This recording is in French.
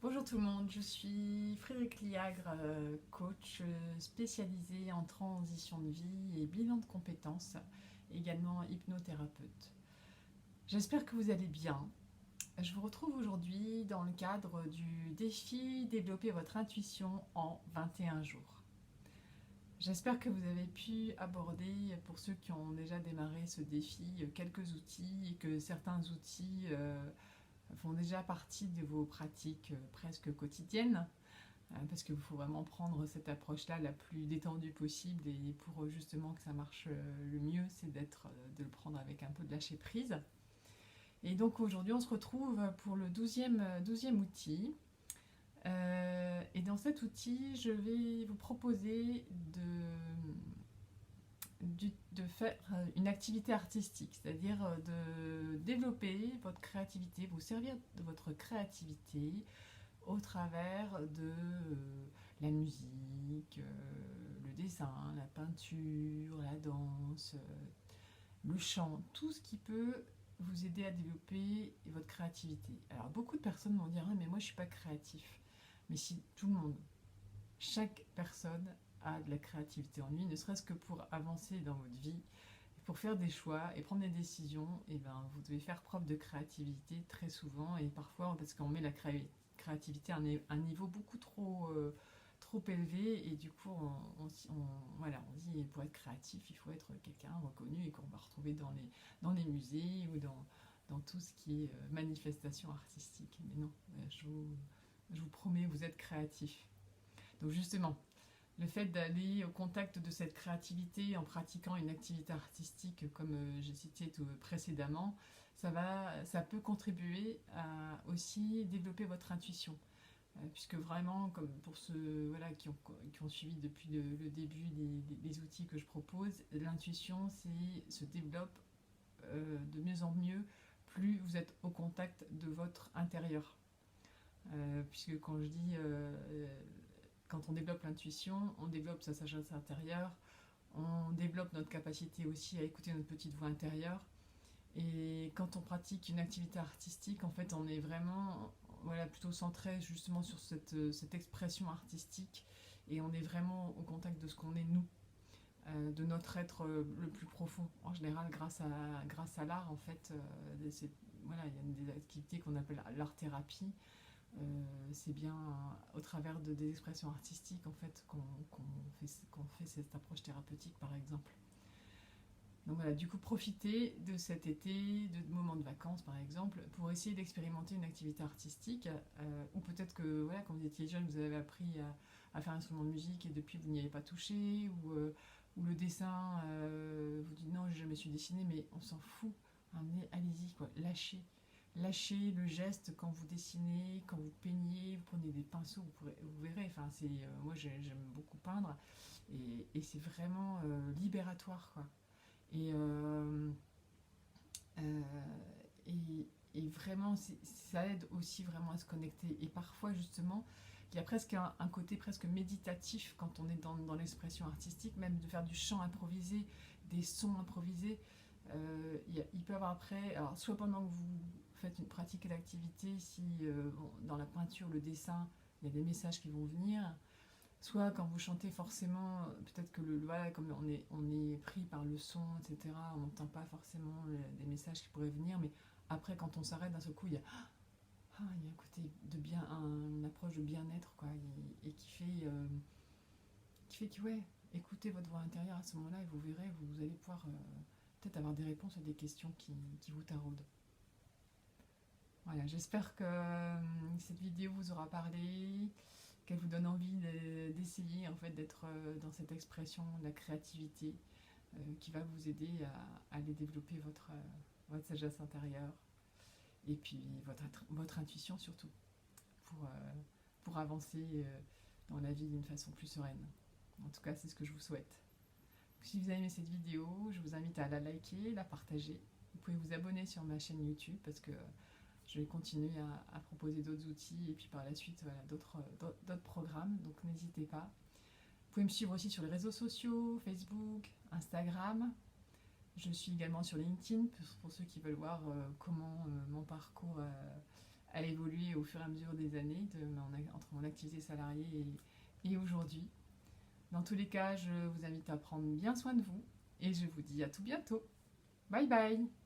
Bonjour tout le monde, je suis Frédéric Liagre, coach spécialisé en transition de vie et bilan de compétences, également hypnothérapeute. J'espère que vous allez bien. Je vous retrouve aujourd'hui dans le cadre du défi Développer votre intuition en 21 jours. J'espère que vous avez pu aborder, pour ceux qui ont déjà démarré ce défi, quelques outils et que certains outils font déjà partie de vos pratiques presque quotidiennes, parce qu'il faut vraiment prendre cette approche-là la plus détendue possible, et pour justement que ça marche le mieux, c'est de le prendre avec un peu de lâcher prise. Et donc aujourd'hui, on se retrouve pour le 12e outil. Et dans cet outil, je vais vous proposer de faire une activité artistique, c'est-à-dire de développer votre créativité, vous servir de votre créativité au travers de la musique, le dessin, la peinture, la danse, le chant, tout ce qui peut vous aider à développer votre créativité. Alors beaucoup de personnes vont dire ah, mais moi je suis pas créatif. Mais si tout le monde, chaque personne a de la créativité en lui, ne serait-ce que pour avancer dans votre vie, pour faire des choix et prendre des décisions, et ben, vous devez faire preuve de créativité très souvent, et parfois parce qu'on met la créativité à un niveau beaucoup trop élevé, et du coup voilà, on dit pour être créatif il faut être quelqu'un reconnu et qu'on va retrouver dans les musées ou dans tout ce qui est manifestation artistique. Mais non, je vous promets, vous êtes créatif. Donc justement, le fait d'aller au contact de cette créativité en pratiquant une activité artistique comme j'ai cité précédemment, ça peut contribuer à aussi développer votre intuition. Puisque vraiment, comme pour ceux voilà, qui ont suivi depuis le début les outils que je propose, l'intuition se développe de mieux en mieux plus vous êtes au contact de votre intérieur. Puisque quand je dis quand on développe l'intuition, on développe sa sagesse intérieure, on développe notre capacité aussi à écouter notre petite voix intérieure. Et quand on pratique une activité artistique, en fait, on est vraiment voilà, plutôt centré justement sur cette expression artistique, et on est vraiment au contact de ce qu'on est nous, de notre être le plus profond. En général, grâce à l'art, en fait, voilà, il y a des activités qu'on appelle l'art-thérapie. C'est bien au travers des expressions artistiques en fait qu'on fait cette approche thérapeutique, par exemple. Donc voilà, du coup, profitez de cet été, de moments de vacances par exemple, pour essayer d'expérimenter une activité artistique, ou peut-être que voilà, quand vous étiez jeune, vous avez appris à faire un instrument de musique et depuis vous n'y avez pas touché, ou le dessin, vous dites non, je me suis dessiné, mais on s'en fout. Hein, allez-y, quoi, lâchez le geste quand vous dessinez, quand vous peignez, vous prenez des pinceaux, vous verrez. Enfin, moi j'aime beaucoup peindre, et c'est vraiment libératoire, quoi. Et, euh, et vraiment, ça aide aussi vraiment à se connecter. Et parfois, justement, il y a presque un côté presque méditatif quand on est dans l'expression artistique, même de faire du chant improvisé, des sons improvisés. Il peut y avoir après, alors soit pendant que vous faites une pratique et l'activité, si bon, dans la peinture, le dessin, il y a des messages qui vont venir, soit quand vous chantez forcément, peut-être que voilà, comme on est pris par le son, etc., on n'entend pas forcément des messages qui pourraient venir, mais après quand on s'arrête d'un seul coup, il y a un côté de bien, une approche de bien-être, quoi, et qui fait que ouais, écoutez votre voix intérieure à ce moment-là, et vous verrez, vous allez pouvoir peut-être avoir des réponses à des questions qui vous taraudent. Voilà, j'espère que cette vidéo vous aura parlé, qu'elle vous donne envie d'essayer en fait d'être dans cette expression de la créativité, qui va vous aider à aller développer votre sagesse intérieure, et puis votre intuition surtout, pour avancer dans la vie d'une façon plus sereine. En tout cas, c'est ce que je vous souhaite. Si vous avez aimé cette vidéo, je vous invite à la liker, la partager. Vous pouvez vous abonner sur ma chaîne YouTube, parce que je vais continuer à proposer d'autres outils, et puis par la suite voilà, d'autres programmes, donc n'hésitez pas. Vous pouvez me suivre aussi sur les réseaux sociaux, Facebook, Instagram. Je suis également sur LinkedIn pour ceux qui veulent voir comment mon parcours a évolué au fur et à mesure des années entre mon activité salariée et aujourd'hui. Dans tous les cas, je vous invite à prendre bien soin de vous et je vous dis à tout bientôt. Bye bye!